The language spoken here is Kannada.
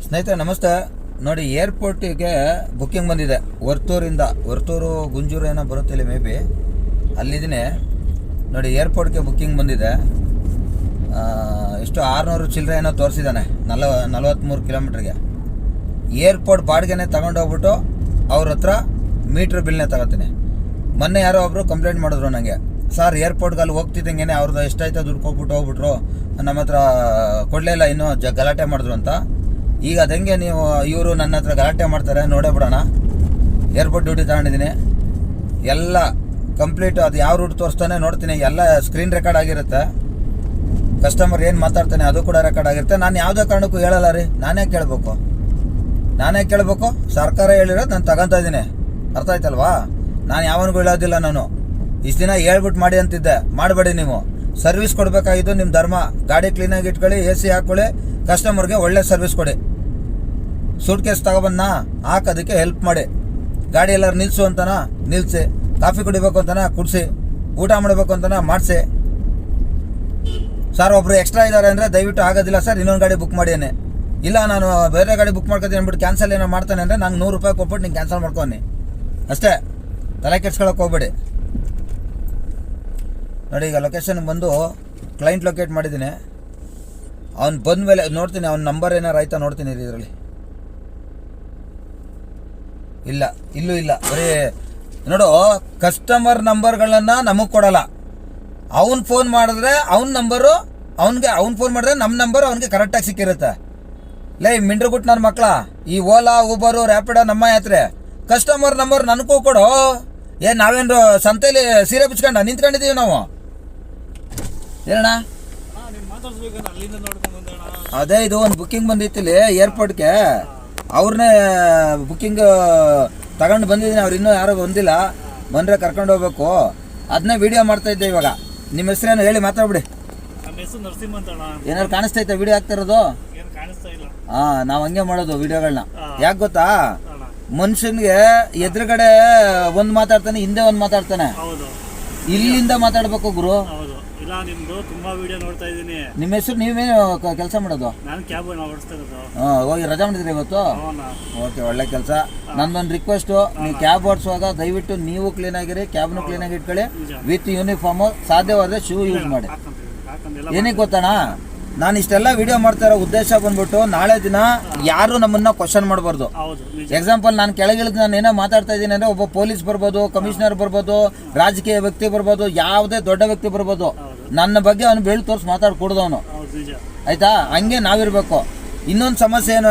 ಸ್ನೇಹಿತರೆ ನಮಸ್ತೆ. ನೋಡಿ, ಏರ್ಪೋರ್ಟಿಗೆ ಬುಕ್ಕಿಂಗ್ ಬಂದಿದೆ. ವರ್ತೂರು ಗುಂಜೂರು ಏನೋ ಬರುತ್ತಿಲ್ಲ, ಮೇ ಬಿ ಅಲ್ಲಿದ್ದೀನಿ. ನೋಡಿ, ಏರ್ಪೋರ್ಟ್ಗೆ ಬುಕ್ಕಿಂಗ್ ಬಂದಿದೆ. ಎಷ್ಟು 600 ಚಿಲ್ಲರೆ ಏನೋ ತೋರಿಸಿದ್ದಾನೆ 43 ಕಿಲೋಮೀಟ್ರಿಗೆ. ಏರ್ಪೋರ್ಟ್ ಬಾಡಿಗೆನೇ ತಗೊಂಡೋಗ್ಬಿಟ್ಟು ಅವ್ರ ಹತ್ರ ಮೀಟ್ರ್ ಬಿಲ್ನೇ ತಗೋತೀನಿ. ಮೊನ್ನೆ ಯಾರೋ ಒಬ್ಬರು ಕಂಪ್ಲೇಂಟ್ ಮಾಡಿದ್ರು ನನಗೆ, ಸರ್ ಏರ್ಪೋರ್ಟ್ಗೆ ಅಲ್ಲಿ ಹೋಗ್ತಿದ್ದಂಗೆ ಅವ್ರದ್ದು ಎಷ್ಟಾಯ್ತು ದುಡ್ಡು ಕೊಟ್ಬಿಟ್ಟು ಹೋಗ್ಬಿಟ್ರು, ನಮ್ಮ ಹತ್ರ ಕೊಡಲೇ ಇಲ್ಲ, ಇನ್ನೂ ಗಲಾಟೆ ಮಾಡಿದ್ರು ಅಂತ. ಈಗ ಅದಂಗೆ ನೀವು ಇವರು ನನ್ನ ಹತ್ರ ಗಲಾಟೆ ಮಾಡ್ತಾರೆ, ನೋಡೇ ಬಿಡೋಣ. ಏರ್ಪೋರ್ಟ್ ಡ್ಯೂಟಿ ತಗೊಂಡಿದ್ದೀನಿ, ಎಲ್ಲ ಕಂಪ್ಲೀಟ್. ಅದು ಯಾವ ರೂಟ್ ತೋರಿಸ್ತಾನೆ ನೋಡ್ತೀನಿ, ಎಲ್ಲ ಸ್ಕ್ರೀನ್ ರೆಕಾರ್ಡ್ ಆಗಿರುತ್ತೆ. ಕಸ್ಟಮರ್ ಏನು ಮಾತಾಡ್ತಾನೆ ಅದು ಕೂಡ ರೆಕಾರ್ಡ್ ಆಗಿರುತ್ತೆ. ನಾನು ಯಾವುದೇ ಕಾರಣಕ್ಕೂ ಹೇಳಲ್ಲ ರೀ, ನಾನೇ ಕೇಳಬೇಕು. ಸರ್ಕಾರ ಹೇಳಿರೋದು ನಾನು ತಗೊತಾ ಇದ್ದೀನಿ, ಅರ್ಥ ಆಯ್ತಲ್ವಾ? ನಾನು ಯಾವನಿಗೂ ಹೇಳೋದಿಲ್ಲ. ನಾನು ಇಷ್ಟು ದಿನ ಹೇಳ್ಬಿಟ್ಟು ಮಾಡಿ ಅಂತಿದ್ದೆ, ಮಾಡಬೇಡಿ. ನೀವು ಸರ್ವಿಸ್ ಕೊಡಬೇಕಾಗಿದ್ದು ನಿಮ್ಮ ಧರ್ಮ. ಗಾಡಿ ಕ್ಲೀನಾಗಿ ಇಟ್ಕೊಳ್ಳಿ, AC ಹಾಕ್ಕೊಳ್ಳಿ, ಕಸ್ಟಮರ್ಗೆ ಒಳ್ಳೆ ಸರ್ವಿಸ್ ಕೊಡಿ. ಸೂಟ್ ಕೇಸ್ ತಗೊಬಂದನಾ ಹಾಕೋದಕ್ಕೆ ಹೆಲ್ಪ್ ಮಾಡಿ. ಗಾಡಿ ಎಲ್ಲರೂ ನಿಲ್ಲಿಸು ಅಂತಾನ ನಿಲ್ಲಿಸಿ, ಕಾಫಿ ಕುಡಿಬೇಕು ಅಂತಾನ ಕುಡಿಸಿ, ಊಟ ಮಾಡಬೇಕು ಅಂತಾನ ಮಾಡಿಸಿ. ಸರ್ ಒಬ್ರು ಎಕ್ಸ್ಟ್ರಾ ಇದ್ದಾರೆ ಅಂದರೆ ದಯವಿಟ್ಟು ಆಗೋದಿಲ್ಲ ಸರ್, ಇನ್ನೊಂದು ಗಾಡಿ ಬುಕ್ ಮಾಡಿ. ಇಲ್ಲ ನಾನು ಬೇರೆ ಗಾಡಿ ಬುಕ್ ಮಾಡ್ಕೊತೀನಿ ಅಂದ್ಬಿಟ್ಟು ಕ್ಯಾನ್ಸಲ್ ಏನೋ ಮಾಡ್ತಾನೆ ಅಂದರೆ ನಂಗೆ 100 ರೂಪಾಯಿ ಕೊಟ್ಬಿಟ್ಟು ನೀನು ಕ್ಯಾನ್ಸಲ್ ಮಾಡ್ಕೊನಿ ಅಷ್ಟೇ. ತಲೆ ಕೆಡ್ಸ್ಕೊಳಕ್ಕೆ ಹೋಗ್ಬೇಡಿ. ನೋಡಿ, ಈಗ ಲೊಕೇಶನ್ಗೆ ಬಂದು ಕ್ಲೈಂಟ್ ಲೊಕೇಟ್ ಮಾಡಿದ್ದೀನಿ. ಅವ್ನು ಬಂದ ಮೇಲೆ ನೋಡ್ತೀನಿ, ಅವ್ನ ನಂಬರ್ ಏನಾರು ಆಯ್ತಾ ನೋಡ್ತೀನಿ ಇದರಲ್ಲಿ. ಇಲ್ಲೂ ಇಲ್ಲ. ಬರೀ ನೋಡು, ಕಸ್ಟಮರ್ ನಂಬರ್ಗಳನ್ನು ನಮಗೆ ಕೊಡಲ್ಲ. ಅವ್ನು ಫೋನ್ ಮಾಡಿದ್ರೆ ಅವ್ನ ನಂಬರು ಅವ್ನು ಫೋನ್ ಮಾಡಿದ್ರೆ ನಮ್ಮ ನಂಬರು ಅವ್ನಿಗೆ ಕರೆಕ್ಟಾಗಿ ಸಿಕ್ಕಿರುತ್ತೆ. ಲೈ ಮಿಂಡ್ರುಗುಟ್ ನನ್ನ ಮಕ್ಕಳ, ಈ ಓಲಾ ಊಬರು ರ್ಯಾಪಿಡೋ ನಮ್ಮ ಯಾತ್ರೆ ಕಸ್ಟಮರ್ ನಂಬರ್ ನನಗೂ ಕೊಡು. ಏನು ನಾವೇನು ಸಂತೆಯಲ್ಲಿ ಸೀರೆ ಬಿಚ್ಕೊಂಡ ನಿಂತ್ಕೊಂಡಿದ್ದೀವಿ ನಾವು? ಹೇಳೋಣ. ಅದೇ ಇದು ಒಂದು ಬುಕ್ಕಿಂಗ್ ಬಂದಿತ್ತಿಲ್ಲಿ ಏರ್ಪೋರ್ಟ್ಗೆ, ಅವ್ರನ್ನೇ ಬುಕ್ಕಿಂಗ್ ತಗೊಂಡು ಬಂದಿದ್ದೀನಿ. ಅವ್ರು ಇನ್ನೂ ಯಾರೂ ಬಂದಿಲ್ಲ, ಬಂದರೆ ಕರ್ಕೊಂಡು ಹೋಗ್ಬೇಕು. ಅದನ್ನೇ ವಿಡಿಯೋ ಮಾಡ್ತಾ ಇದ್ದೆ. ಇವಾಗ ನಿಮ್ಮ ಹೆಸರೇನು ಹೇಳಿ ಮಾತಾಡ್ಬಿಡಿ. ಏನಾದ್ರು ಕಾಣಿಸ್ತೈತೆ ವಿಡಿಯೋ ಆಗ್ತಿರೋದು? ಹಾಂ, ನಾವು ಹಂಗೆ ಮಾಡೋದು ವಿಡಿಯೋಗಳನ್ನ. ಯಾಕೆ ಗೊತ್ತಾ, ಮನುಷ್ಯನಿಗೆ ಎದುರುಗಡೆ ಒಂದು ಮಾತಾಡ್ತಾನೆ, ಹಿಂದೆ ಒಂದು ಮಾತಾಡ್ತಾನೆ. ಇಲ್ಲಿಂದ ಮಾತಾಡ್ಬೇಕು ಗುರು. ತುಂಬಾ ವಿಡಿಯೋ ನೋಡ್ತಾ ಇದ್ದೀನಿ. ನಿಮ್ಮ ಹೆಸರು, ನೀವೇನು ಕೆಲಸ ಮಾಡೋದು? ನಾನು ಕ್ಯಾಬ್ ಓಡಿಸ್ತಾ ಇರೋದು. ಹೋಗಿ ರಜಾ ಮಾಡಿದ್ರಿ ಇವತ್ತು? ಓಕೆ, ಒಳ್ಳೆ ಕೆಲಸ. ನಂದೊಂದು ರಿಕ್ವೆಸ್ಟು, ನೀವು ಕ್ಯಾಬ್ ಓಡಿಸುವಾಗ ದಯವಿಟ್ಟು ನೀವು ಕ್ಲೀನ್ ಆಗಿರಿ, ಕ್ಯಾಬ್ನು ಕ್ಲೀನಾಗಿ ಇಟ್ಕೊಳ್ಳಿ, ವಿತ್ ಯೂನಿಫಾರ್ಮು. ಸಾಧ್ಯವಾದರೆ ಶೂ ಯೂಸ್ ಮಾಡಿ. ಏನಕ್ಕೆ ಗೊತ್ತಣ್ಣ, ನಾನು ಇಷ್ಟೆಲ್ಲ ವಿಡಿಯೋ ಮಾಡ್ತಾ ಇರೋ ಉದ್ದೇಶ ಬಂದ್ಬಿಟ್ಟು ನಾಳೆ ದಿನ ಯಾರು ನಮ್ಮನ್ನ ಕ್ವಶನ್ ಮಾಡಬಾರ್ದು. ಎಕ್ಸಾಂಪಲ್, ನಾನು ಕೆಳಗಿಳಿದು ನಾನು ಏನೋ ಮಾತಾಡ್ತಾ ಇದ್ದೀನಿ ಅಂದರೆ ಒಬ್ಬ ಪೊಲೀಸ್ ಬರ್ಬೋದು, ಕಮಿಷನರ್ ಬರ್ಬೋದು, ರಾಜಕೀಯ ವ್ಯಕ್ತಿ ಬರ್ಬೋದು, ಯಾವುದೇ ದೊಡ್ಡ ವ್ಯಕ್ತಿ ಬರ್ಬೋದು. ನನ್ನ ಬಗ್ಗೆ ಅವನು ಬೆಳ್ಳಿ ತೋರಿಸಿ ಮಾತಾಡ್ಕೊಡ್ದವನು, ಆಯ್ತಾ? ಹಂಗೆ ನಾವಿರ್ಬೇಕು. ಇನ್ನೊಂದು ಸಮಸ್ಯೆ ಏನು